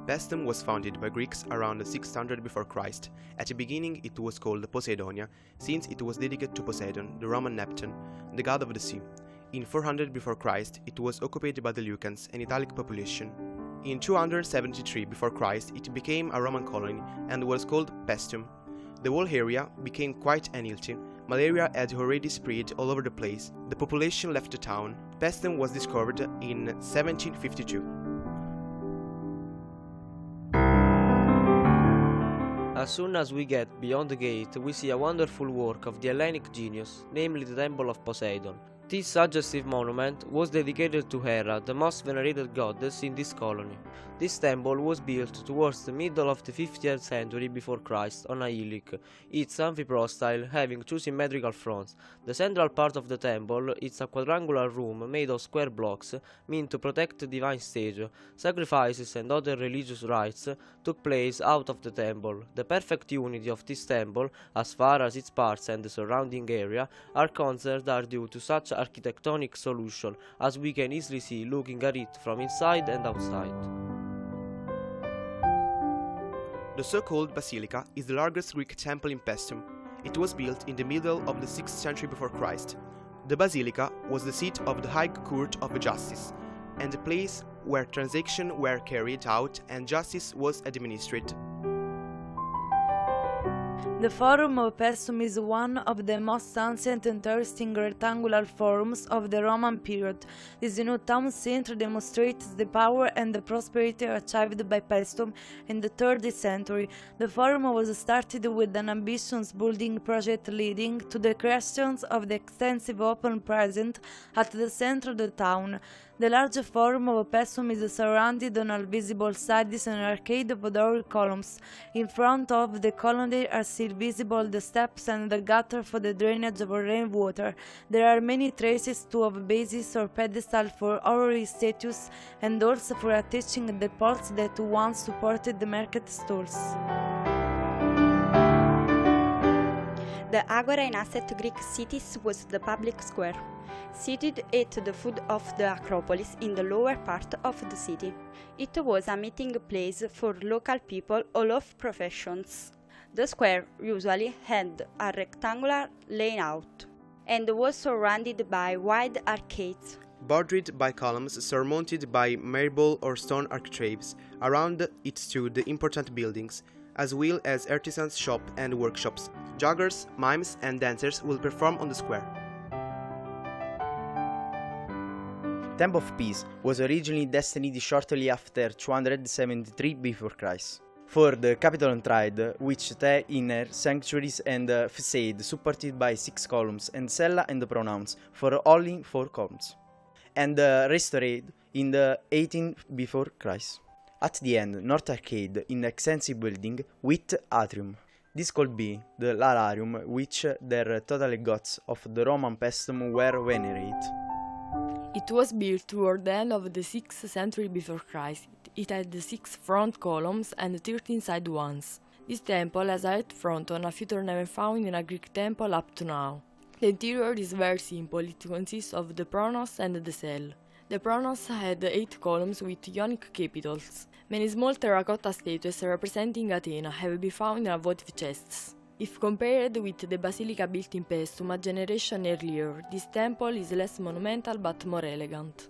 Paestum was founded by Greeks around 600 before Christ. At the beginning it was called Poseidonia, since it was dedicated to Poseidon, the Roman Neptune, the god of the sea. In 400 before Christ it was occupied by the Lucans, an Italic population. In 273 before Christ it became a Roman colony and was called Paestum. The whole area became quite unhealthy. Malaria had already spread all over the place. The population left the town. Paestum was discovered in 1752. As soon as we get beyond the gate, we see a wonderful work of the Hellenic genius, namely the Temple of Poseidon. This suggestive monument was dedicated to Hera, the most venerated goddess in this colony. This temple was built towards the middle of the 50th century before Christ on a hillock, its amphiprostyle having two symmetrical fronts. The central part of the temple is a quadrangular room made of square blocks, meant to protect the divine stage. Sacrifices and other religious rites took place out of the temple. The perfect unity of this temple, as far as its parts and the surrounding area are concerned, are due to such architectonic solution as we can easily see looking at it from inside and outside. The so-called Basilica is the largest Greek temple in Paestum. It was built in the middle of the 6th century before Christ. The Basilica was the seat of the High Court of Justice, and the place where transactions were carried out and justice was administered. The Forum of Paestum is one of the most ancient and interesting rectangular forums of the Roman period. This new town center demonstrates the power and the prosperity achieved by Paestum in the 3rd century. The forum was started with an ambitious building project leading to the creation of the extensive open present at the center of the town. The large forum of Paestum is surrounded on all visible sides an arcade of Doric columns. In front of the colonnade are still visible the steps and the gutter for the drainage of rainwater. There are many traces too of bases or pedestal for honorary statues and also for attaching the poles that once supported the market stalls. The agora in ancient Greek cities was the public square, seated at the foot of the Acropolis in the lower part of the city. It was a meeting place for local people all of professions. The square usually had a rectangular layout and was surrounded by wide arcades, bordered by columns surmounted by marble or stone architraves. Around it stood important buildings, as well as artisans' shops and workshops. Joggers, mimes and dancers will perform on the square. Temple of Peace was originally destined shortly after 273 before Christ for the Capitol Trade, which the inner sanctuaries and facade supported by 6 columns and cella and pronouns for only 4 columns, and restored in the 18th before Christ. At the end, north arcade in extensive building with atrium. This could be the Lalarium, which the total gods of the Roman Paestum were venerated. It was built toward the end of the 6th century before Christ. It had 6 front columns and 13 side ones. This temple has a head front on a feature never found in a Greek temple up to now. The interior is very simple. It consists of the pronos and the cell. The pronos had 8 columns with Ionic capitals. Many small terracotta statues representing Athena have been found in votive chests. If compared with the basilica built in Paestum a generation earlier, this temple is less monumental but more elegant.